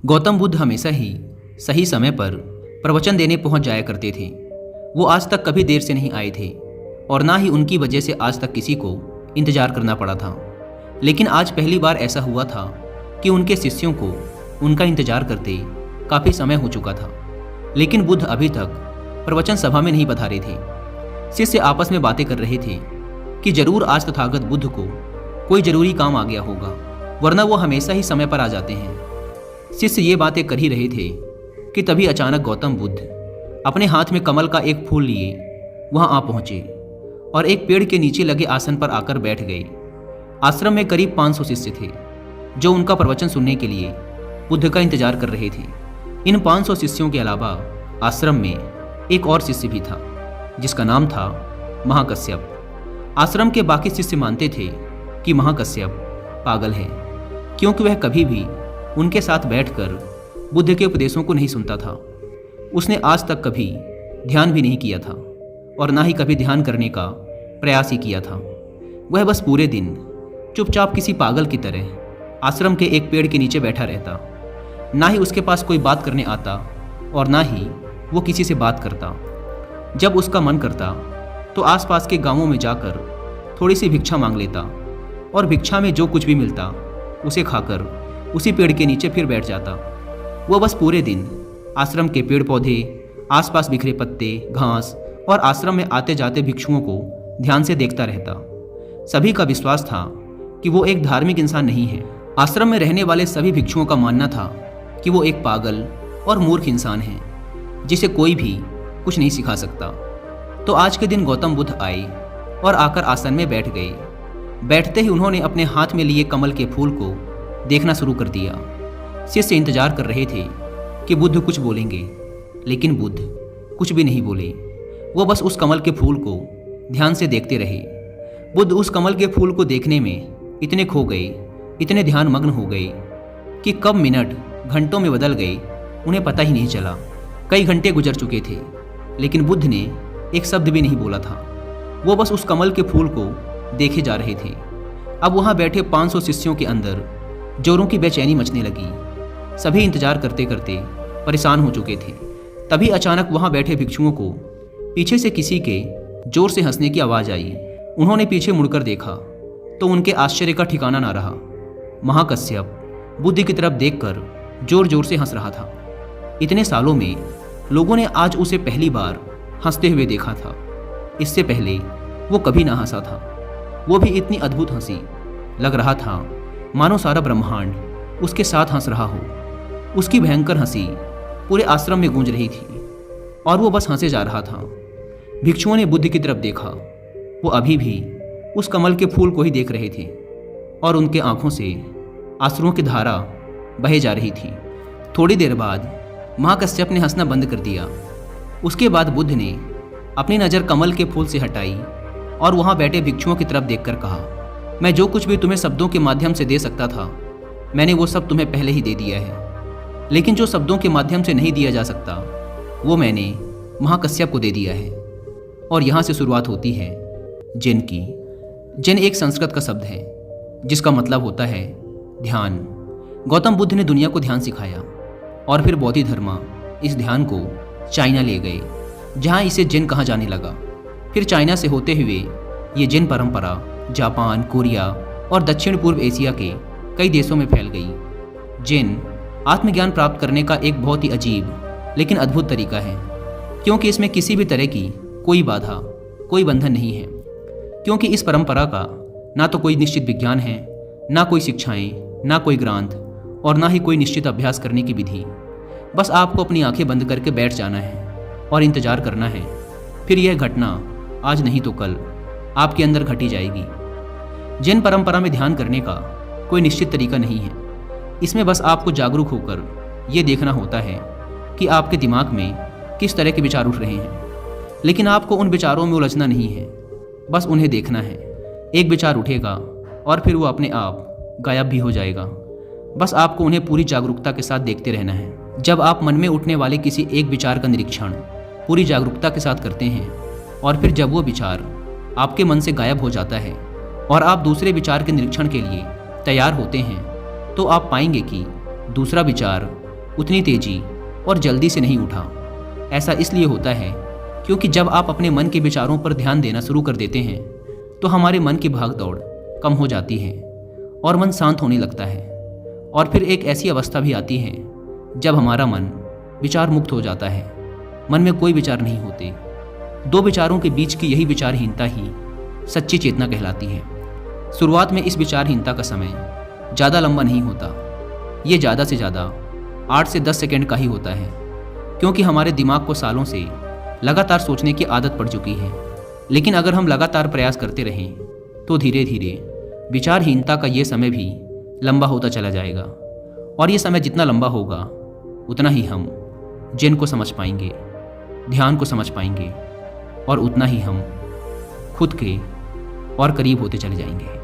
गौतम बुद्ध हमेशा ही सही समय पर प्रवचन देने पहुंच जाया करते थे। वो आज तक कभी देर से नहीं आए थे और ना ही उनकी वजह से आज तक किसी को इंतजार करना पड़ा था। लेकिन आज पहली बार ऐसा हुआ था कि उनके शिष्यों को उनका इंतजार करते काफ़ी समय हो चुका था, लेकिन बुद्ध अभी तक प्रवचन सभा में नहीं पधारे थे। शिष्य आपस में बातें कर रहे थे कि जरूर आज तथागत बुद्ध को कोई जरूरी काम आ गया होगा, वरना वो हमेशा ही समय पर आ जाते हैं। शिष्य ये बातें कर ही रहे थे कि तभी अचानक गौतम बुद्ध अपने हाथ में कमल का एक फूल लिए वहां आ पहुंचे और एक पेड़ के नीचे लगे आसन पर आकर बैठ गए। आश्रम में करीब 500 शिष्य थे जो उनका प्रवचन सुनने के लिए बुद्ध का इंतजार कर रहे थे। इन 500 शिष्यों के अलावा आश्रम में एक और शिष्य भी था जिसका नाम था महाकश्यप। आश्रम के बाकी शिष्य मानते थे कि महाकश्यप पागल है, क्योंकि वह कभी भी उनके साथ बैठकर बुद्ध के उपदेशों को नहीं सुनता था। उसने आज तक कभी ध्यान भी नहीं किया था और ना ही कभी ध्यान करने का प्रयास ही किया था। वह बस पूरे दिन चुपचाप किसी पागल की तरह आश्रम के एक पेड़ के नीचे बैठा रहता। ना ही उसके पास कोई बात करने आता और ना ही वो किसी से बात करता। जब उसका मन करता तो आसपास के गांवों में जाकर थोड़ी सी भिक्षा मांग लेता और भिक्षा में जो कुछ भी मिलता उसे खाकर उसी पेड़ के नीचे फिर बैठ जाता। वह बस पूरे दिन आश्रम के पेड़ पौधे, आसपास बिखरे पत्ते, घास और आश्रम में आते जाते भिक्षुओं को ध्यान से देखता रहता। सभी का विश्वास था कि वो एक धार्मिक इंसान नहीं है। आश्रम में रहने वाले सभी भिक्षुओं का मानना था कि वो एक पागल और मूर्ख इंसान है जिसे कोई भी कुछ नहीं सिखा सकता। तो आज के दिन गौतम बुद्ध आए और आकर आसन में बैठ गए। बैठते ही उन्होंने अपने हाथ में लिए कमल के फूल को देखना शुरू कर दिया। शिष्य इंतजार कर रहे थे कि बुद्ध कुछ बोलेंगे, लेकिन बुद्ध कुछ भी नहीं बोले। वो बस उस कमल के फूल को ध्यान से देखते रहे। बुद्ध उस कमल के फूल को देखने में इतने खो गए, इतने ध्यान मग्न हो गए कि कब मिनट घंटों में बदल गए उन्हें पता ही नहीं चला। कई घंटे गुजर चुके थे, लेकिन बुद्ध ने एक शब्द भी नहीं बोला था। वो बस उस कमल के फूल को देखे जा रहे थे। अब वहाँ बैठे 500 शिष्यों के अंदर जोरों की बेचैनी मचने लगी। सभी इंतजार करते करते परेशान हो चुके थे। तभी अचानक वहाँ बैठे भिक्षुओं को पीछे से किसी के जोर से हंसने की आवाज़ आई। उन्होंने पीछे मुड़कर देखा तो उनके आश्चर्य का ठिकाना ना रहा। महाकश्यप बुद्ध की तरफ देखकर जोर जोर से हंस रहा था। इतने सालों में लोगों ने आज उसे पहली बार हंसते हुए देखा था। इससे पहले वो कभी ना हंसा था। वो भी इतनी अद्भुत हंसी, लग रहा था मानो सारा ब्रह्मांड उसके साथ हंस रहा हो। उसकी भयंकर हंसी पूरे आश्रम में गूंज रही थी और वो बस हंसे जा रहा था। भिक्षुओं ने बुद्ध की तरफ देखा। वो अभी भी उस कमल के फूल को ही देख रहे थे और उनके आंखों से आंसुओं की धारा बहे जा रही थी। थोड़ी देर बाद महाकश्यप ने हंसना बंद कर दिया। उसके बाद बुद्ध ने अपनी नज़र कमल के फूल से हटाई और वहाँ बैठे भिक्षुओं की तरफ देखकर कहा, मैं जो कुछ भी तुम्हें शब्दों के माध्यम से दे सकता था, मैंने वो सब तुम्हें पहले ही दे दिया है। लेकिन जो शब्दों के माध्यम से नहीं दिया जा सकता, वो मैंने महाकश्यप को दे दिया है। और यहाँ से शुरुआत होती है जिन की। जिन एक संस्कृत का शब्द है जिसका मतलब होता है ध्यान। गौतम बुद्ध ने दुनिया को ध्यान सिखाया और फिर बौद्ध धर्म इस ध्यान को चाइना ले गए, जहाँ इसे जिन कहा जाने लगा। फिर चाइना से होते हुए ये जिन परंपरा जापान, कोरिया और दक्षिण पूर्व एशिया के कई देशों में फैल गई। जिन आत्मज्ञान प्राप्त करने का एक बहुत ही अजीब लेकिन अद्भुत तरीका है, क्योंकि इसमें किसी भी तरह की कोई बाधा, कोई बंधन नहीं है। क्योंकि इस परंपरा का ना तो कोई निश्चित विज्ञान है, ना कोई शिक्षाएं, ना कोई ग्रंथ और ना ही कोई निश्चित अभ्यास करने की विधि। बस आपको अपनी आंखें बंद करके बैठ जाना है और इंतजार करना है। फिर यह घटना आज नहीं तो कल आपके अंदर घटी जाएगी। जिन परंपरा में ध्यान करने का कोई निश्चित तरीका नहीं है। इसमें बस आपको जागरूक होकर ये देखना होता है कि आपके दिमाग में किस तरह के विचार उठ रहे हैं। लेकिन आपको उन विचारों में उलझना नहीं है, बस उन्हें देखना है। एक विचार उठेगा और फिर वो अपने आप गायब भी हो जाएगा। बस आपको उन्हें पूरी जागरूकता के साथ देखते रहना है। जब आप मन में उठने वाले किसी एक विचार का निरीक्षण पूरी जागरूकता के साथ करते हैं और फिर जब वो विचार आपके मन से गायब हो जाता है और आप दूसरे विचार के निरीक्षण के लिए तैयार होते हैं, तो आप पाएंगे कि दूसरा विचार उतनी तेजी और जल्दी से नहीं उठा। ऐसा इसलिए होता है क्योंकि जब आप अपने मन के विचारों पर ध्यान देना शुरू कर देते हैं तो हमारे मन की भाग दौड़ कम हो जाती है और मन शांत होने लगता है। और फिर एक ऐसी अवस्था भी आती है जब हमारा मन विचार मुक्त हो जाता है। मन में कोई विचार नहीं होते। दो विचारों के बीच की यही विचारहीनता ही सच्ची चेतना कहलाती है। शुरुआत में इस विचारहीनता का समय ज़्यादा लंबा नहीं होता। ये ज़्यादा से ज़्यादा 8 से 10 सेकंड का ही होता है, क्योंकि हमारे दिमाग को सालों से लगातार सोचने की आदत पड़ चुकी है। लेकिन अगर हम लगातार प्रयास करते रहें तो धीरे धीरे विचारहीनता का ये समय भी लंबा होता चला जाएगा। और ये समय जितना लंबा होगा उतना ही हम जेन को समझ पाएंगे, ध्यान को समझ पाएंगे, और उतना ही हम खुद के और करीब होते चले जाएंगे।